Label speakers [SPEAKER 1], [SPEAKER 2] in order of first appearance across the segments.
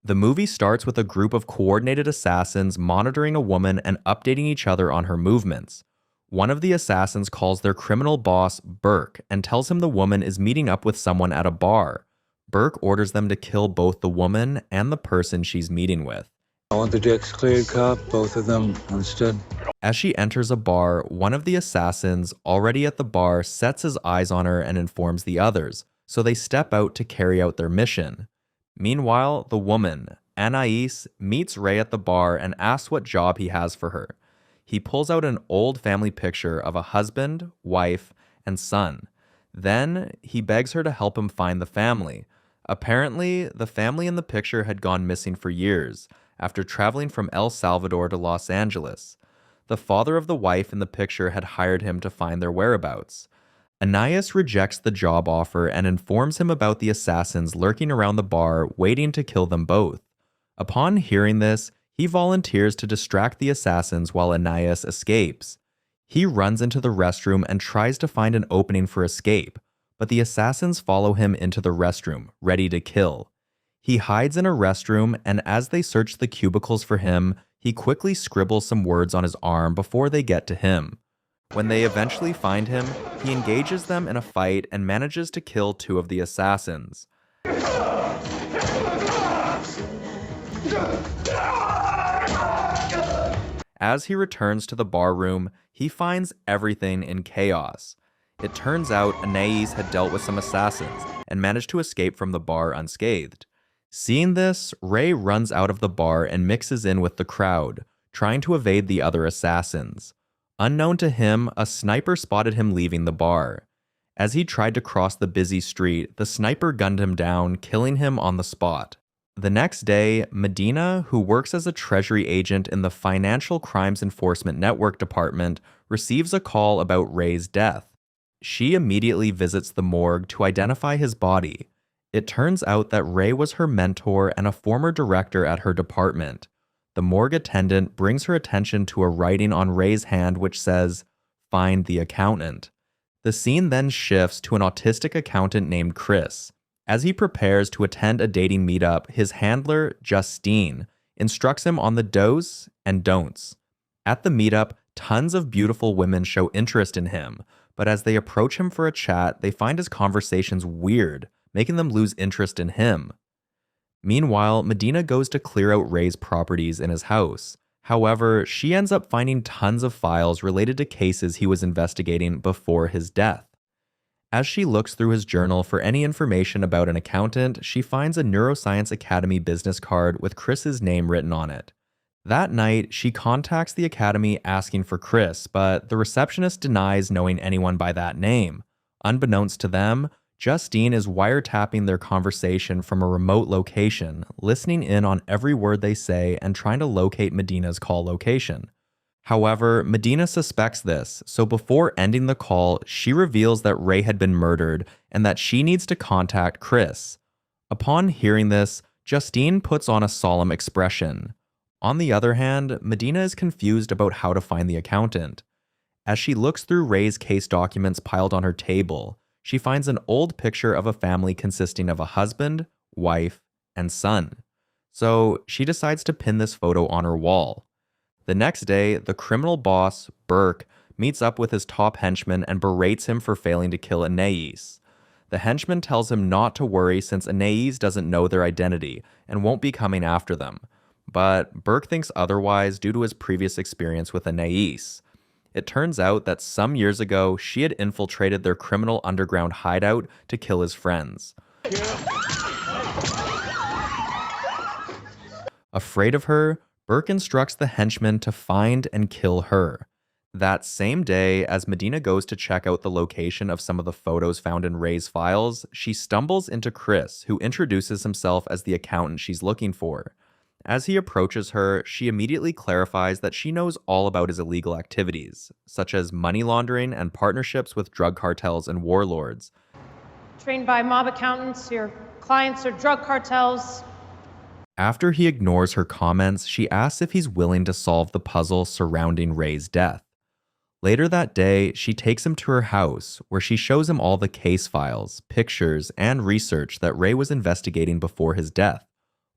[SPEAKER 1] The movie starts with a group of coordinated assassins monitoring a woman and updating each other on her movements. One of the assassins calls their criminal boss Burke and tells him the woman is meeting up with someone at a bar. Burke orders them to kill both the woman and the person she's meeting with.
[SPEAKER 2] I want the decks cleared, cop. Both of them. Understood.
[SPEAKER 1] As she enters a bar, one of the assassins, already at the bar, sets his eyes on her and informs the others, so they step out to carry out their mission. Meanwhile, the woman, Anais, meets Ray at the bar and asks what job he has for her. He pulls out an old family picture of a husband, wife, and son. Then, he begs her to help him find the family. Apparently, the family in the picture had gone missing for years, after traveling from El Salvador to Los Angeles. The father of the wife in the picture had hired him to find their whereabouts. Anais rejects the job offer and informs him about the assassins lurking around the bar, waiting to kill them both. Upon hearing this, he volunteers to distract the assassins while Anais escapes. He runs into the restroom and tries to find an opening for escape, but the assassins follow him into the restroom, ready to kill. He hides in a restroom, and as they search the cubicles for him, he quickly scribbles some words on his arm before they get to him. When they eventually find him, he engages them in a fight and manages to kill two of the assassins. As he returns to the bar room, he finds everything in chaos. It turns out Anais had dealt with some assassins and managed to escape from the bar unscathed. Seeing this, Ray runs out of the bar and mixes in with the crowd, trying to evade the other assassins. Unknown to him, a sniper spotted him leaving the bar. As he tried to cross the busy street, the sniper gunned him down, killing him on the spot. The next day, Medina, who works as a Treasury agent in the Financial Crimes Enforcement Network Department, receives a call about Ray's death. She immediately visits the morgue to identify his body. It turns out that Ray was her mentor and a former director at her department. The morgue attendant brings her attention to a writing on Ray's hand which says, "Find the accountant." The scene then shifts to an autistic accountant named Chris. As he prepares to attend a dating meetup, his handler, Justine, instructs him on the do's and don'ts. At the meetup, tons of beautiful women show interest in him, but as they approach him for a chat, they find his conversations weird, making them lose interest in him. Meanwhile, Medina goes to clear out Ray's properties in his house. However, she ends up finding tons of files related to cases he was investigating before his death. As she looks through his journal for any information about an accountant, she finds a Neuroscience Academy business card with Chris's name written on it. That night, she contacts the academy asking for Chris, but the receptionist denies knowing anyone by that name. Unbeknownst to them, Justine is wiretapping their conversation from a remote location, listening in on every word they say and trying to locate Medina's call location. However, Medina suspects this, so before ending the call, she reveals that Ray had been murdered and that she needs to contact Chris. Upon hearing this, Justine puts on a solemn expression. On the other hand, Medina is confused about how to find the accountant. As she looks through Ray's case documents piled on her table, she finds an old picture of a family consisting of a husband, wife, and son. So she decides to pin this photo on her wall. The next day, the criminal boss, Burke, meets up with his top henchman and berates him for failing to kill Anais. The henchman tells him not to worry since Anais doesn't know their identity and won't be coming after them. But Burke thinks otherwise due to his previous experience with Anais. It turns out that some years ago, she had infiltrated their criminal underground hideout to kill his friends. Afraid of her, Burke instructs the henchman to find and kill her. That same day, as Medina goes to check out the location of some of the photos found in Ray's files, she stumbles into Chris, who introduces himself as the accountant she's looking for. As he approaches her, she immediately clarifies that she knows all about his illegal activities, such as money laundering and partnerships with drug cartels and warlords.
[SPEAKER 3] Trained by mob accountants, your clients are drug cartels.
[SPEAKER 1] After he ignores her comments, she asks if he's willing to solve the puzzle surrounding Ray's death. Later that day, she takes him to her house, where she shows him all the case files, pictures, and research that Ray was investigating before his death.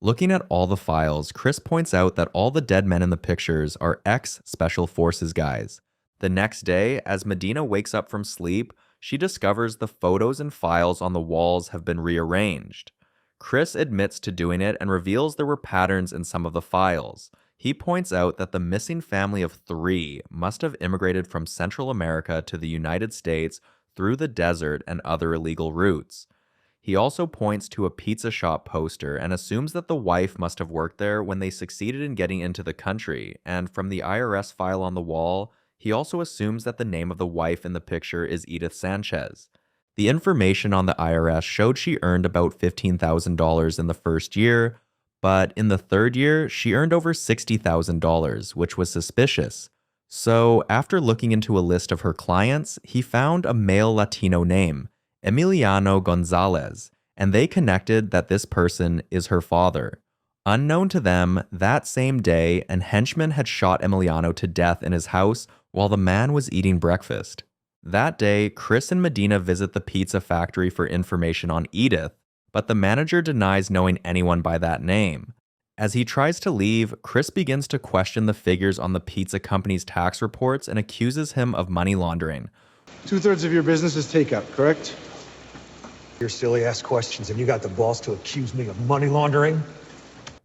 [SPEAKER 1] Looking at all the files, Chris points out that all the dead men in the pictures are ex-Special Forces guys. The next day, as Medina wakes up from sleep, she discovers the photos and files on the walls have been rearranged. Chris admits to doing it and reveals there were patterns in some of the files. He points out that the missing family of 3 must have immigrated from Central America to the United States through the desert and other illegal routes. He also points to a pizza shop poster and assumes that the wife must have worked there when they succeeded in getting into the country, and from the IRS file on the wall, he also assumes that the name of the wife in the picture is Edith Sanchez. The information on the IRS showed she earned about $15,000 in the first year, but in the third year, she earned over $60,000, which was suspicious. So, after looking into a list of her clients, he found a male Latino name, Emiliano Gonzalez, and they connected that this person is her father. Unknown to them, that same day, an henchman had shot Emiliano to death in his house while the man was eating breakfast. That day, Chris and Medina visit the pizza factory for information on Edith, but the manager denies knowing anyone by that name. As he tries to leave, Chris begins to question the figures on the pizza company's tax reports and accuses him of money laundering.
[SPEAKER 4] 2/3 of your business is takeout, correct?
[SPEAKER 5] Your silly ass questions, and you got the balls to accuse me of money laundering?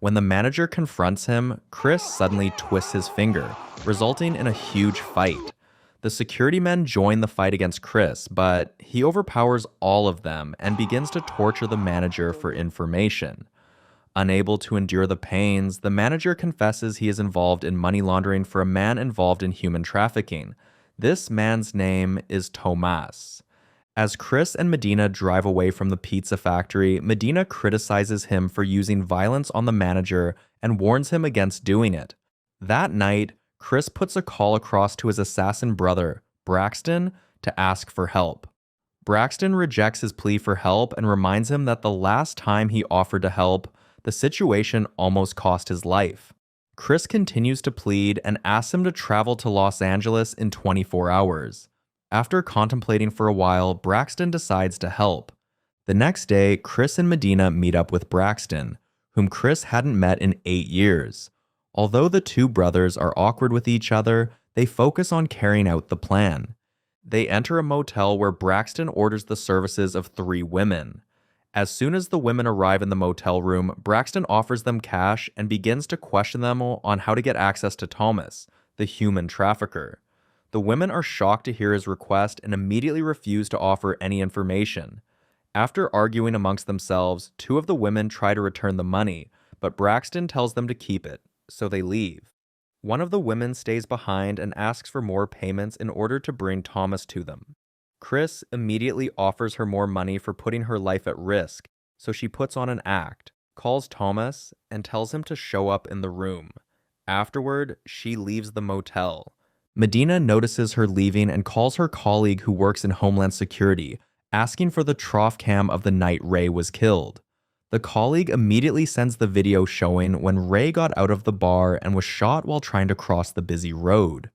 [SPEAKER 1] When the manager confronts him, Chris suddenly twists his finger, resulting in a huge fight. The security men join the fight against Chris, but he overpowers all of them and begins to torture the manager for information. Unable to endure the pains, the manager confesses he is involved in money laundering for a man involved in human trafficking. This man's name is Tomas. As Chris and Medina drive away from the pizza factory, Medina criticizes him for using violence on the manager and warns him against doing it. That night, Chris puts a call across to his assassin brother, Braxton, to ask for help. Braxton rejects his plea for help and reminds him that the last time he offered to help, the situation almost cost his life. Chris continues to plead and asks him to travel to Los Angeles in 24 hours. After contemplating for a while, Braxton decides to help. The next day, Chris and Medina meet up with Braxton, whom Chris hadn't met in 8 years. Although the two brothers are awkward with each other, they focus on carrying out the plan. They enter a motel where Braxton orders the services of 3 women. As soon as the women arrive in the motel room, Braxton offers them cash and begins to question them on how to get access to Thomas, the human trafficker. The women are shocked to hear his request and immediately refuse to offer any information. After arguing amongst themselves, 2 of the women try to return the money, but Braxton tells them to keep it, so they leave. One of the women stays behind and asks for more payments in order to bring Thomas to them. Chris immediately offers her more money for putting her life at risk, so she puts on an act, calls Thomas, and tells him to show up in the room. Afterward, she leaves the motel. Medina notices her leaving and calls her colleague who works in Homeland Security, asking for the trough cam of the night Ray was killed. The colleague immediately sends the video showing when Ray got out of the bar and was shot while trying to cross the busy road.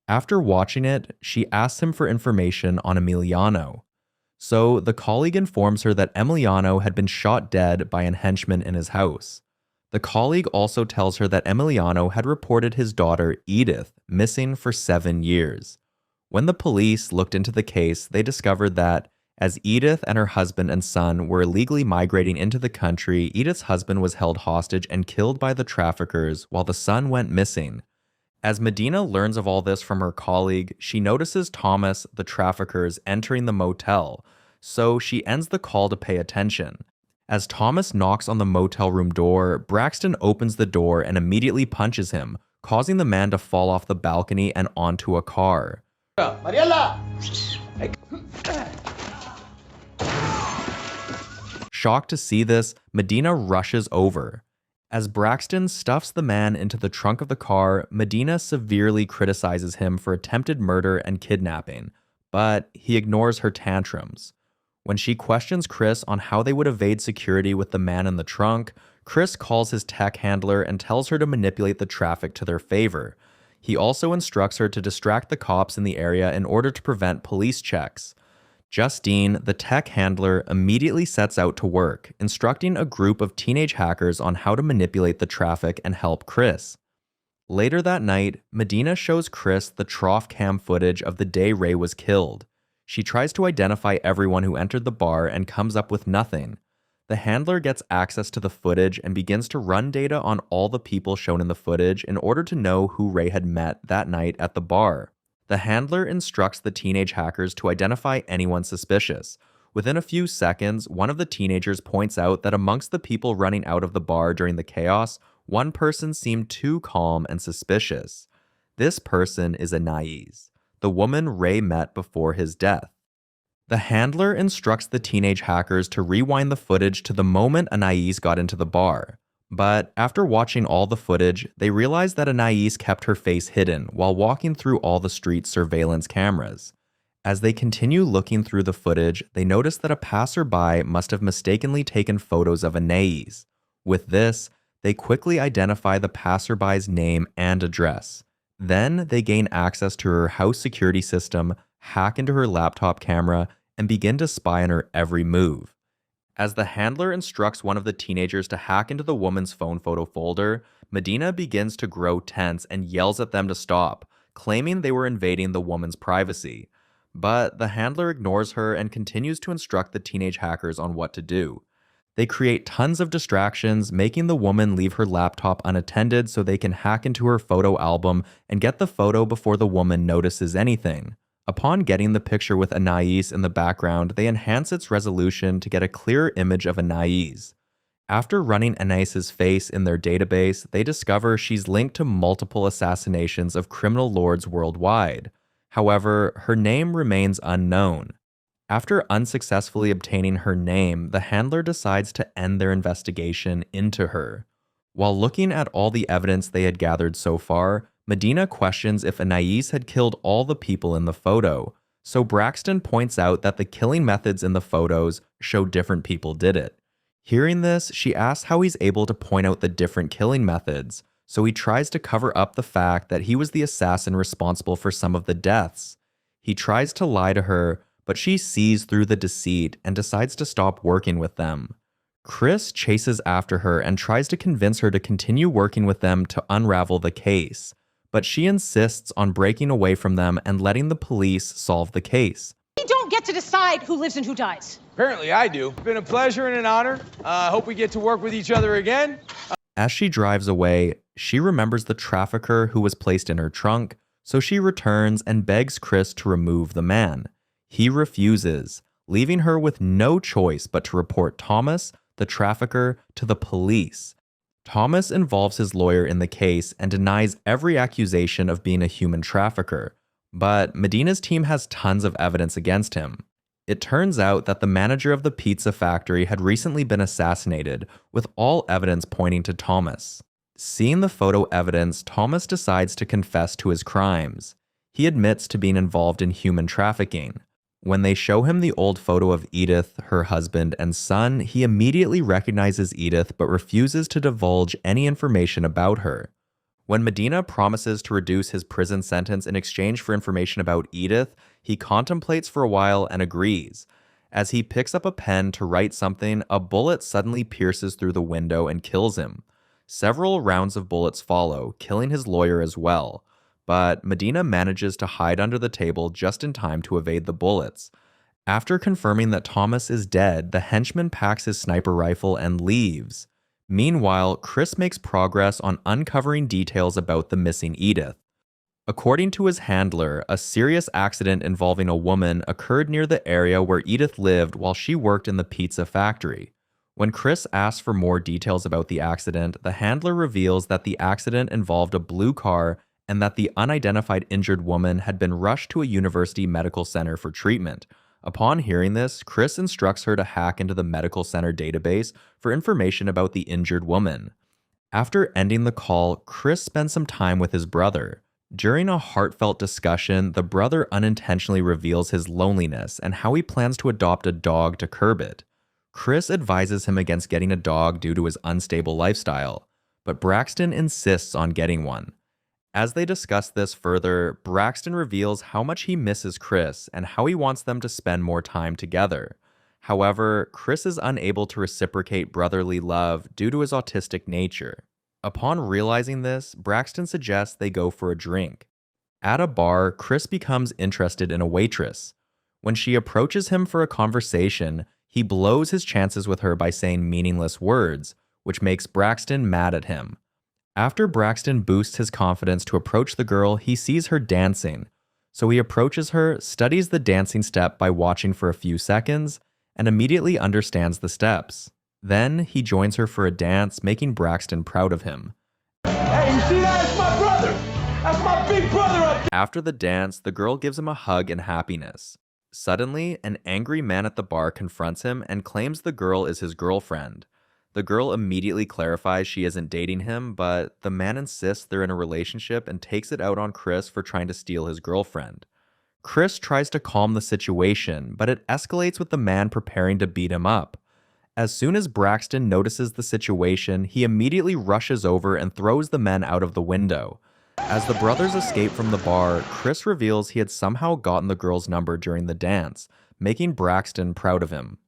[SPEAKER 1] After watching it, she asks him for information on Emiliano. So the colleague informs her that Emiliano had been shot dead by a henchman in his house. The colleague also tells her that Emiliano had reported his daughter, Edith, missing for 7 years. When the police looked into the case, they discovered that, as Edith and her husband and son were illegally migrating into the country, Edith's husband was held hostage and killed by the traffickers while the son went missing. As Medina learns of all this from her colleague, she notices Thomas, the traffickers, entering the motel, so she ends the call to pay attention. As Thomas knocks on the motel room door, Braxton opens the door and immediately punches him, causing the man to fall off the balcony and onto a car.
[SPEAKER 6] Mariela!
[SPEAKER 1] Shocked to see this, Medina rushes over. As Braxton stuffs the man into the trunk of the car, Medina severely criticizes him for attempted murder and kidnapping, but he ignores her tantrums. When she questions Chris on how they would evade security with the man in the trunk, Chris calls his tech handler and tells her to manipulate the traffic to their favor. He also instructs her to distract the cops in the area in order to prevent police checks. Justine, the tech handler, immediately sets out to work, instructing a group of teenage hackers on how to manipulate the traffic and help Chris. Later that night, Medina shows Chris the trough cam footage of the day Ray was killed. She tries to identify everyone who entered the bar and comes up with nothing. The handler gets access to the footage and begins to run data on all the people shown in the footage in order to know who Ray had met that night at the bar. The handler instructs the teenage hackers to identify anyone suspicious. Within a few seconds, one of the teenagers points out that amongst the people running out of the bar during the chaos, one person seemed too calm and suspicious. This person is Anais, the woman Ray met before his death. The handler instructs the teenage hackers to rewind the footage to the moment Anais got into the bar. But after watching all the footage, they realize that Anais kept her face hidden while walking through all the street surveillance cameras. As they continue looking through the footage, they notice that a passerby must have mistakenly taken photos of Anais. With this, they quickly identify the passerby's name and address. Then they gain access to her house security system, hack into her laptop camera, and begin to spy on her every move. As the handler instructs one of the teenagers to hack into the woman's phone photo folder, Medina begins to grow tense and yells at them to stop, claiming they were invading the woman's privacy. But the handler ignores her and continues to instruct the teenage hackers on what to do. They create tons of distractions, making the woman leave her laptop unattended so they can hack into her photo album and get the photo before the woman notices anything. Upon getting the picture with Anais in the background, they enhance its resolution to get a clearer image of Anais. After running Anais's face in their database, they discover she's linked to multiple assassinations of criminal lords worldwide. However, her name remains unknown. After unsuccessfully obtaining her name, the handler decides to end their investigation into her. While looking at all the evidence they had gathered so far, Medina questions if Anais had killed all the people in the photo, so Braxton points out that the killing methods in the photos show different people did it. Hearing this, she asks how he's able to point out the different killing methods, so he tries to cover up the fact that he was the assassin responsible for some of the deaths. He tries to lie to her, but she sees through the deceit and decides to stop working with them. Chris chases after her and tries to convince her to continue working with them to unravel the case, but she insists on breaking away from them and letting the police solve the case.
[SPEAKER 3] We don't get to decide who lives and who dies.
[SPEAKER 6] Apparently I do. It's been a pleasure and an honor. Hope we get to work with each other again.
[SPEAKER 1] As she drives away, she remembers the trafficker who was placed in her trunk, so she returns and begs Chris to remove the man. He refuses, leaving her with no choice but to report Thomas, the trafficker, to the police. Thomas involves his lawyer in the case and denies every accusation of being a human trafficker, but Medina's team has tons of evidence against him. It turns out that the manager of the pizza factory had recently been assassinated, with all evidence pointing to Thomas. Seeing the photo evidence, Thomas decides to confess to his crimes. He admits to being involved in human trafficking. When they show him the old photo of Edith, her husband, and son, he immediately recognizes Edith but refuses to divulge any information about her. When Medina promises to reduce his prison sentence in exchange for information about Edith, he contemplates for a while and agrees. As he picks up a pen to write something, a bullet suddenly pierces through the window and kills him. Several rounds of bullets follow, killing his lawyer as well. But Medina manages to hide under the table just in time to evade the bullets. After confirming that Thomas is dead, the henchman packs his sniper rifle and leaves. Meanwhile, Chris makes progress on uncovering details about the missing Edith. According to his handler, a serious accident involving a woman occurred near the area where Edith lived while she worked in the pizza factory. When Chris asks for more details about the accident, the handler reveals that the accident involved a blue car and that the unidentified injured woman had been rushed to a university medical center for treatment. Upon hearing this, Chris instructs her to hack into the medical center database for information about the injured woman. After ending the call, Chris spends some time with his brother. During a heartfelt discussion, the brother unintentionally reveals his loneliness and how he plans to adopt a dog to curb it. Chris advises him against getting a dog due to his unstable lifestyle, but Braxton insists on getting one. As they discuss this further, Braxton reveals how much he misses Chris and how he wants them to spend more time together. However, Chris is unable to reciprocate brotherly love due to his autistic nature. Upon realizing this, Braxton suggests they go for a drink. At a bar, Chris becomes interested in a waitress. When she approaches him for a conversation, he blows his chances with her by saying meaningless words, which makes Braxton mad at him. After Braxton boosts his confidence to approach the girl, he sees her dancing. So he approaches her, studies the dancing step by watching for a few seconds, and immediately understands the steps. Then he joins her for a dance, making Braxton proud of him.
[SPEAKER 6] Hey, you see that? That's my brother! That's my big brother up there!
[SPEAKER 1] After the dance, the girl gives him a hug and happiness. Suddenly, an angry man at the bar confronts him and claims the girl is his girlfriend. The girl immediately clarifies she isn't dating him, but the man insists they're in a relationship and takes it out on Chris for trying to steal his girlfriend. Chris tries to calm the situation, but it escalates with the man preparing to beat him up. As soon as Braxton notices the situation, he immediately rushes over and throws the men out of the window. As the brothers escape from the bar, Chris reveals he had somehow gotten the girl's number during the dance, making Braxton proud of him.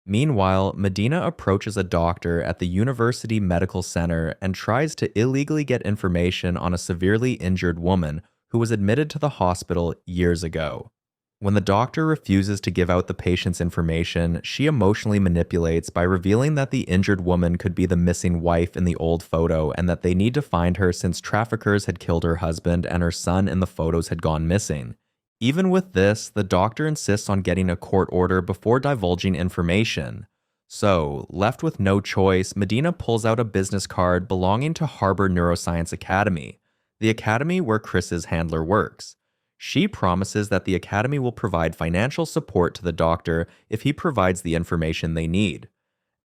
[SPEAKER 1] Meanwhile, Medina approaches a doctor at the University Medical Center and tries to illegally get information on a severely injured woman who was admitted to the hospital years ago. When the doctor refuses to give out the patient's information, she emotionally manipulates by revealing that the injured woman could be the missing wife in the old photo and that they need to find her since traffickers had killed her husband and her son in the photos had gone missing. Even with this, the doctor insists on getting a court order before divulging information. So, left with no choice, Medina pulls out a business card belonging to Harbor Neuroscience Academy, the academy where Chris's handler works. She promises that the academy will provide financial support to the doctor if he provides the information they need.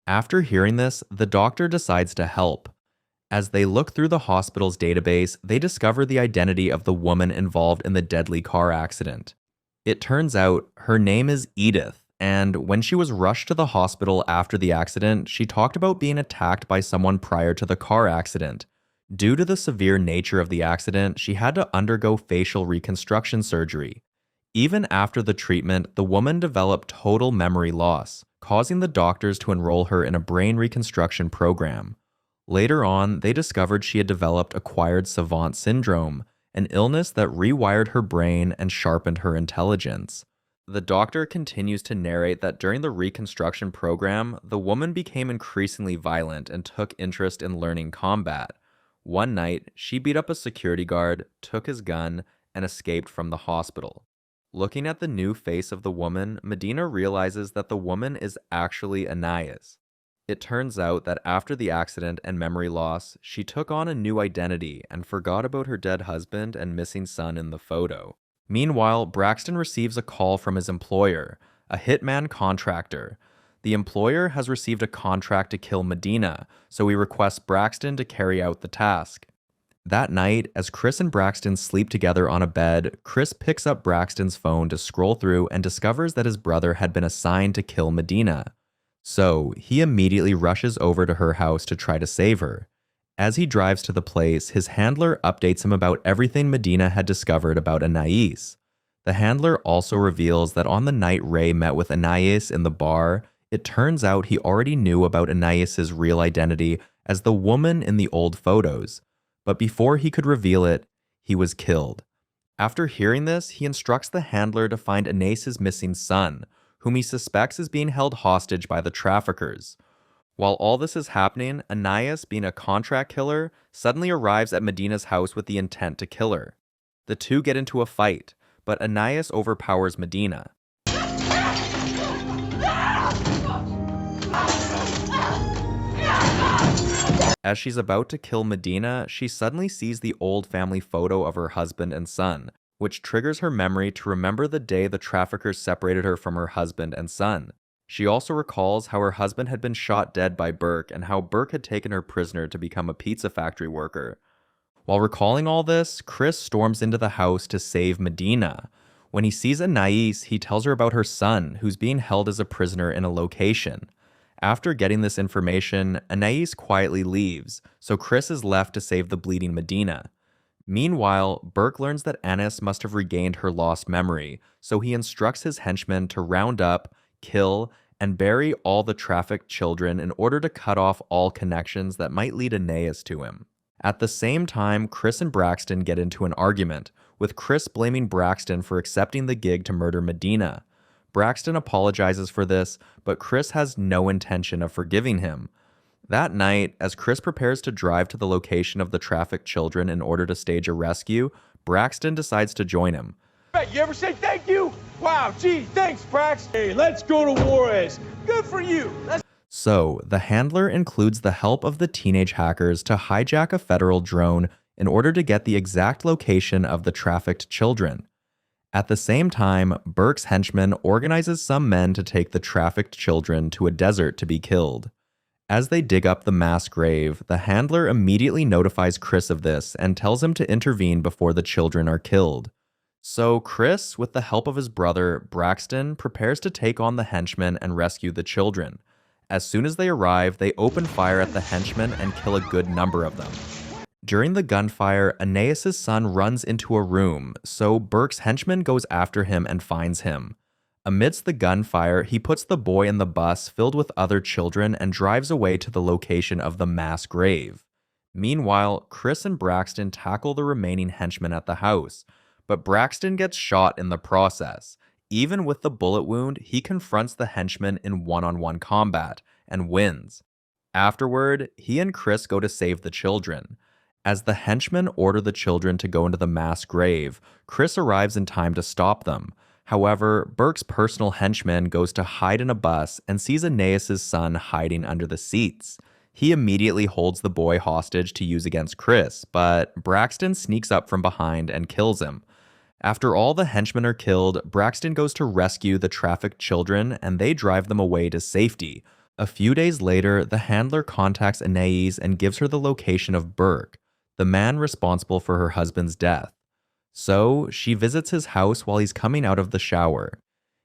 [SPEAKER 1] After hearing this, the doctor decides to help. As they look through the hospital's database, they discover the identity of the woman involved in the deadly car accident. It turns out her name is Edith, and when she was rushed to the hospital after the accident, she talked about being attacked by someone prior to the car accident. Due to the severe nature of the accident, she had to undergo facial reconstruction surgery. Even after the treatment, the woman developed total memory loss, causing the doctors to enroll her in a brain reconstruction program. Later on, they discovered she had developed acquired savant syndrome, an illness that rewired her brain and sharpened her intelligence. The doctor continues to narrate that during the reconstruction program, the woman became increasingly violent and took interest in learning combat. One night, she beat up a security guard, took his gun, and escaped from the hospital. Looking at the new face of the woman, Medina realizes that the woman is actually Anais. It turns out that after the accident and memory loss, she took on a new identity and forgot about her dead husband and missing son in the photo. Meanwhile, Braxton receives a call from his employer, a hitman contractor. The employer has received a contract to kill Medina, so he requests Braxton to carry out the task. That night, as Chris and Braxton sleep together on a bed, Chris picks up Braxton's phone to scroll through and discovers that his brother had been assigned to kill Medina. So, he immediately rushes over to her house to try to save her. As he drives to the place, his handler updates him about everything Medina had discovered about Anais. The handler also reveals that on the night Ray met with Anais in the bar, it turns out he already knew about Anais's real identity as the woman in the old photos. But before he could reveal it, he was killed. After hearing this, he instructs the handler to find Anais's missing son, whom he suspects is being held hostage by the traffickers. While all this is happening, Anais, being a contract killer, suddenly arrives at Medina's house with the intent to kill her. The two get into a fight, but Anais overpowers Medina. As she's about to kill Medina, she suddenly sees the old family photo of her husband and son, which triggers her memory to remember the day the traffickers separated her from her husband and son. She also recalls how her husband had been shot dead by Burke and how Burke had taken her prisoner to become a pizza factory worker. While recalling all this, Chris storms into the house to save Medina. When he sees Anais, he tells her about her son, who's being held as a prisoner in a location. After getting this information, Anais quietly leaves, so Chris is left to save the bleeding Medina. Meanwhile, Burke learns that Anais must have regained her lost memory, so he instructs his henchmen to round up, kill, and bury all the trafficked children in order to cut off all connections that might lead Anais to him. At the same time, Chris and Braxton get into an argument, with Chris blaming Braxton for accepting the gig to murder Medina. Braxton apologizes for this, but Chris has no intention of forgiving him. That night, as Chris prepares to drive to the location of the trafficked children in order to stage a rescue, Braxton decides to join him.
[SPEAKER 6] You ever say thank you? Wow, gee, thanks, Brax. Hey, let's go to Juarez. Good for you.
[SPEAKER 1] So, the handler includes the help of the teenage hackers to hijack a federal drone in order to get the exact location of the trafficked children. At the same time, Burke's henchman organizes some men to take the trafficked children to a desert to be killed. As they dig up the mass grave, the handler immediately notifies Chris of this and tells him to intervene before the children are killed. So Chris, with the help of his brother, Braxton, prepares to take on the henchmen and rescue the children. As soon as they arrive, they open fire at the henchmen and kill a good number of them. During the gunfire, Anais' son runs into a room, so Burke's henchman goes after him and finds him. Amidst the gunfire, he puts the boy in the bus filled with other children and drives away to the location of the mass grave. Meanwhile, Chris and Braxton tackle the remaining henchmen at the house, but Braxton gets shot in the process. Even with the bullet wound, he confronts the henchman in one-on-one combat and wins. Afterward, he and Chris go to save the children. As the henchmen order the children to go into the mass grave, Chris arrives in time to stop them. However, Burke's personal henchman goes to hide in a bus and sees Anais' son hiding under the seats. He immediately holds the boy hostage to use against Chris, but Braxton sneaks up from behind and kills him. After all the henchmen are killed, Braxton goes to rescue the trafficked children and they drive them away to safety. A few days later, the handler contacts Anais and gives her the location of Burke, the man responsible for her husband's death. So, she visits his house while he's coming out of the shower.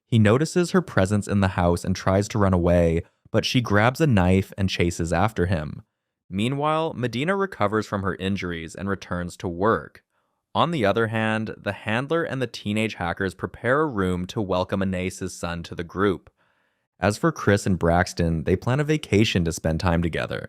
[SPEAKER 1] He notices her presence in the house and tries to run away, but she grabs a knife and chases after him. Meanwhile, Medina recovers from her injuries and returns to work. On the other hand, the handler and the teenage hackers prepare a room to welcome Anais' son to the group. As for Chris and Braxton, they plan a vacation to spend time together.